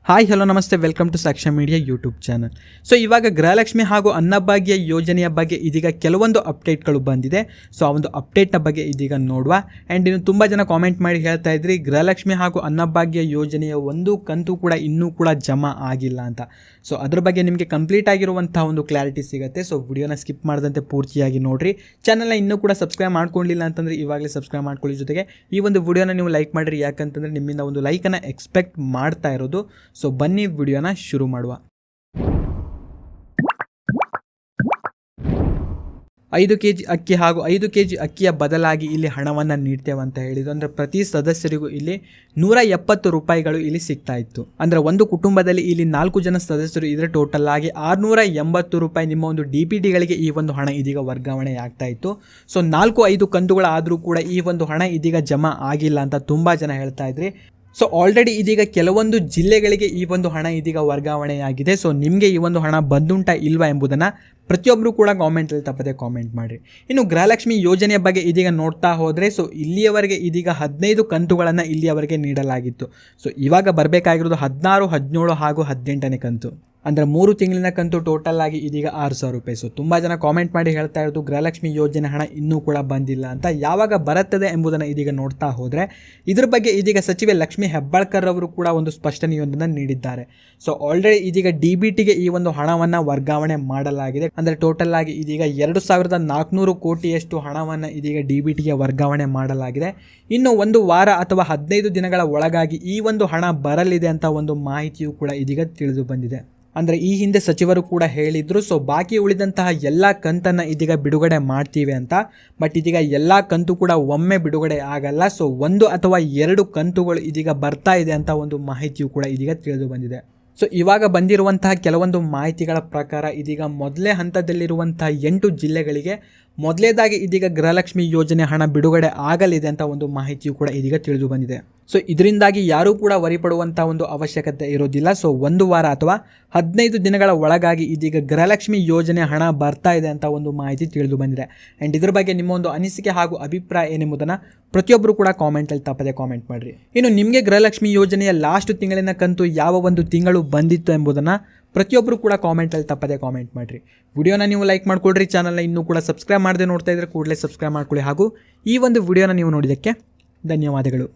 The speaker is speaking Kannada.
ಹಾಯ್ ಹಲೋ ನಮಸ್ತೆ, ವೆಲ್ಕಮ್ ಟು ಸಾಕ್ಷ್ಯ ಮೀಡಿಯಾ ಯೂಟ್ಯೂಬ್ ಚಾನಲ್. ಸೊ ಇವಾಗ ಗೃಹಲಕ್ಷ್ಮಿ ಹಾಗೂ ಅನ್ನಭಾಗ್ಯ ಯೋಜನೆಯ ಬಗ್ಗೆ ಇದೀಗ ಕೆಲವೊಂದು ಅಪ್ಡೇಟ್ಗಳು ಬಂದಿದೆ. ಸೊ ಆ ಒಂದು ಅಪ್ಡೇಟ್ನ ಬಗ್ಗೆ ಇದೀಗ ನೋಡುವ. ಆ್ಯಂಡ್ ಇನ್ನು ತುಂಬ ಜನ ಕಾಮೆಂಟ್ ಮಾಡಿ ಹೇಳ್ತಾ ಇದ್ರಿ ಗೃಹಲಕ್ಷ್ಮಿ ಹಾಗೂ ಅನ್ನಭಾಗ್ಯ ಯೋಜನೆಯ ಒಂದು ಕಂತು ಕೂಡ ಇನ್ನೂ ಕೂಡ ಜಮಾ ಆಗಿಲ್ಲ ಅಂತ. ಸೊ ಅದ್ರ ಬಗ್ಗೆ ನಿಮಗೆ ಕಂಪ್ಲೀಟ್ ಆಗಿರುವಂಥ ಒಂದು ಕ್ಲಾರಿಟಿ ಸಿಗುತ್ತೆ. ಸೊ ವಿಡಿಯೋನ ಸ್ಕಿಪ್ ಮಾಡದಂತೆ ಪೂರ್ತಿಯಾಗಿ ನೋಡಿರಿ. ಚಾನಲ್ನ ಇನ್ನೂ ಕೂಡ ಸಬ್ಸ್ಕ್ರೈಬ್ ಮಾಡ್ಕೊಂಡಿಲ್ಲ ಅಂತಂದರೆ ಇವಾಗಲೇ ಸಬ್ಸ್ಕ್ರೈಬ್ ಮಾಡ್ಕೊಳ್ಳಿ. ಜೊತೆಗೆ ಈ ಒಂದು ವಿಡಿಯೋನ ನೀವು ಲೈಕ್ ಮಾಡಿರಿ, ಯಾಕಂತಂದರೆ ನಿಮ್ಮಿಂದ ಒಂದು ಲೈಕನ್ನು ಎಕ್ಸ್ಪೆಕ್ಟ್ ಮಾಡ್ತಾ ಇರೋದು. ಸೊ ಬನ್ನಿ ವಿಡಿಯೋನ ಶುರು ಮಾಡುವ. 5 kg ಅಕ್ಕಿ ಹಾಗೂ 5 kg ಅಕ್ಕಿಯ ಬದಲಾಗಿ ಇಲ್ಲಿ ಹಣವನ್ನು ನೀಡ್ತೇವೆ ಅಂತ ಹೇಳಿದ್ರು. ಅಂದರೆ ಪ್ರತಿ ಸದಸ್ಯರಿಗೂ ಇಲ್ಲಿ 170 ರೂಪಾಯಿಗಳು ಇಲ್ಲಿ ಸಿಗ್ತಾ ಇತ್ತು. ಅಂದರೆ ಒಂದು ಕುಟುಂಬದಲ್ಲಿ ಇಲ್ಲಿ 4 ಜನ ಸದಸ್ಯರು ಇದ್ರೆ ಟೋಟಲ್ ಆಗಿ 680 ರೂಪಾಯಿ ನಿಮ್ಮ ಒಂದು DPTಗಳಿಗೆ ಈ ಒಂದು ಹಣ ಇದೀಗ ವರ್ಗಾವಣೆ ಆಗ್ತಾ ಇತ್ತು. ಸೊ 4-5 ಕಂತುಗಳಾದರೂ ಕೂಡ ಈ ಒಂದು ಹಣ ಇದೀಗ ಜಮಾ ಆಗಿಲ್ಲ ಅಂತ ತುಂಬ ಜನ ಹೇಳ್ತಾ ಇದ್ರಿ. ಸೊ ಆಲ್ರೆಡಿ ಇದೀಗ ಕೆಲವೊಂದು ಜಿಲ್ಲೆಗಳಿಗೆ ಈ ಒಂದು ಹಣ ಇದೀಗ ವರ್ಗಾವಣೆಯಾಗಿದೆ. ಸೊ ನಿಮಗೆ ಈ ಒಂದು ಹಣ ಬಂದುಂಟಾ ಇಲ್ವಾ ಎಂಬುದನ್ನು ಪ್ರತಿಯೊಬ್ಬರು ಕೂಡ ಕಾಮೆಂಟಲ್ಲಿ ತಪ್ಪದೆ ಕಾಮೆಂಟ್ ಮಾಡಿರಿ. ಇನ್ನು ಗೃಹಲಕ್ಷ್ಮಿ ಯೋಜನೆಯ ಬಗ್ಗೆ ಇದೀಗ ನೋಡ್ತಾ ಹೋದರೆ ಸೊ ಇಲ್ಲಿಯವರೆಗೆ ಇದೀಗ 15 ಕಂತುಗಳನ್ನು ಇಲ್ಲಿಯವರೆಗೆ ನೀಡಲಾಗಿತ್ತು. ಸೊ ಇವಾಗ ಬರಬೇಕಾಗಿರೋದು 16, 17 ಹಾಗೂ 18ನೇ ಕಂತು. ಅಂದರೆ 3 ತಿಂಗಳಿನ ಕಂತು ಟೋಟಲ್ ಆಗಿ ಇದೀಗ 6,000 ರೂಪಾಯಿ. ಸೊ ತುಂಬ ಜನ ಕಾಮೆಂಟ್ ಮಾಡಿ ಹೇಳ್ತಾ ಇರೋದು ಗೃಹಲಕ್ಷ್ಮಿ ಯೋಜನೆ ಹಣ ಇನ್ನೂ ಕೂಡ ಬಂದಿಲ್ಲ ಅಂತ. ಯಾವಾಗ ಬರುತ್ತದೆ ಎಂಬುದನ್ನು ಇದೀಗ ನೋಡ್ತಾ ಹೋದರೆ ಇದ್ರ ಬಗ್ಗೆ ಇದೀಗ ಸಚಿವೆ ಲಕ್ಷ್ಮೀ ಹೆಬ್ಬಾಳ್ಕರ್ ಅವರು ಕೂಡ ಒಂದು ಸ್ಪಷ್ಟನೆಯೊಂದನ್ನು ನೀಡಿದ್ದಾರೆ. ಸೊ ಆಲ್ರೆಡಿ ಇದೀಗ DBTಗೆ ಈ ಒಂದು ಹಣವನ್ನು ವರ್ಗಾವಣೆ ಮಾಡಲಾಗಿದೆ. ಅಂದರೆ ಟೋಟಲ್ ಆಗಿ ಇದೀಗ 2,400 ಕೋಟಿಯಷ್ಟು ಹಣವನ್ನು ಇದೀಗ DBTಗೆ ವರ್ಗಾವಣೆ ಮಾಡಲಾಗಿದೆ. ಇನ್ನು 1 ವಾರ ಅಥವಾ 15 ದಿನಗಳ ಒಳಗಾಗಿ ಈ ಒಂದು ಹಣ ಬರಲಿದೆ ಅಂತ ಒಂದು ಮಾಹಿತಿಯು ಕೂಡ ಇದೀಗ ತಿಳಿದು ಬಂದಿದೆ. ಅಂದರೆ ಈ ಹಿಂದೆ ಸಚಿವರು ಕೂಡ ಹೇಳಿದ್ರು ಸೊ ಬಾಕಿ ಉಳಿದಂತಹ ಎಲ್ಲ ಕಂತನ್ನು ಇದೀಗ ಬಿಡುಗಡೆ ಮಾಡ್ತೀವಿ ಅಂತ. ಬಟ್ ಇದೀಗ ಎಲ್ಲ ಕಂತು ಕೂಡ ಒಮ್ಮೆ ಬಿಡುಗಡೆ ಆಗಲ್ಲ. ಸೊ 1 ಅಥವಾ 2 ಕಂತುಗಳು ಇದೀಗ ಬರ್ತಾ ಇದೆ ಅಂತ ಒಂದು ಮಾಹಿತಿಯು ಕೂಡ ಇದೀಗ ತಿಳಿದು ಬಂದಿದೆ. ಸೊ ಇವಾಗ ಬಂದಿರುವಂತಹ ಕೆಲವೊಂದು ಮಾಹಿತಿಗಳ ಪ್ರಕಾರ ಇದೀಗ ಮೊದಲೇ ಹಂತದಲ್ಲಿರುವಂತಹ 8 ಜಿಲ್ಲೆಗಳಿಗೆ ಮೊದಲೇದಾಗಿ ಇದೀಗ ಗೃಹಲಕ್ಷ್ಮಿ ಯೋಜನೆ ಹಣ ಬಿಡುಗಡೆ ಆಗಲಿದೆ ಅಂತ ಒಂದು ಮಾಹಿತಿಯು ಕೂಡ ಇದೀಗ ತಿಳಿದು ಬಂದಿದೆ. ಸೊ ಇದರಿಂದಾಗಿ ಯಾರೂ ಕೂಡ ವರಿಪಡುವಂಥ ಒಂದು ಅವಶ್ಯಕತೆ ಇರೋದಿಲ್ಲ. ಸೊ 1 ವಾರ ಅಥವಾ 15 ದಿನಗಳ ಒಳಗಾಗಿ ಇದೀಗ ಗೃಹಲಕ್ಷ್ಮಿ ಯೋಜನೆ ಹಣ ಬರ್ತಾ ಇದೆ ಅಂತ ಒಂದು ಮಾಹಿತಿ ತಿಳಿದು ಬಂದಿದೆ. ಆ್ಯಂಡ್ ಇದ್ರ ಬಗ್ಗೆ ನಿಮ್ಮ ಒಂದು ಅನಿಸಿಕೆ ಹಾಗೂ ಅಭಿಪ್ರಾಯ ಏನೆಂಬುದನ್ನು ಪ್ರತಿಯೊಬ್ಬರು ಕೂಡ ಕಾಮೆಂಟಲ್ಲಿ ತಪ್ಪದೆ ಕಾಮೆಂಟ್ ಮಾಡಿರಿ. ಇನ್ನು ನಿಮಗೆ ಗೃಹಲಕ್ಷ್ಮಿ ಯೋಜನೆಯ ಲಾಸ್ಟ್ ತಿಂಗಳಿನ ಕಂತು ಯಾವ ಒಂದು ತಿಂಗಳು ಬಂದಿತ್ತು ಎಂಬುದನ್ನು ಪ್ರತಿಯೊಬ್ಬರು ಕೂಡ ಕಾಮೆಂಟಲ್ಲಿ ತಪ್ಪದೆ ಕಾಮೆಂಟ್ ಮಾಡಿರಿ. ವಿಡಿಯೋನ ನೀವು ಲೈಕ್ ಮಾಡ್ಕೊಳ್ರಿ. ಚಾನಲ್ನ ಇನ್ನೂ ಕೂಡ ಸಬ್ಸ್ಕ್ರೈಬ್ ಮಾಡದೆ ನೋಡ್ತಾ ಇದ್ದರೆ ಕೂಡಲೇ ಸಬ್ಸ್ಕ್ರೈಬ್ ಮಾಡ್ಕೊಳ್ಳಿ. ಹಾಗೂ ಈ ಒಂದು ವಿಡಿಯೋನ ನೀವು ನೋಡಿದ್ದಕ್ಕೆ ಧನ್ಯವಾದಗಳು.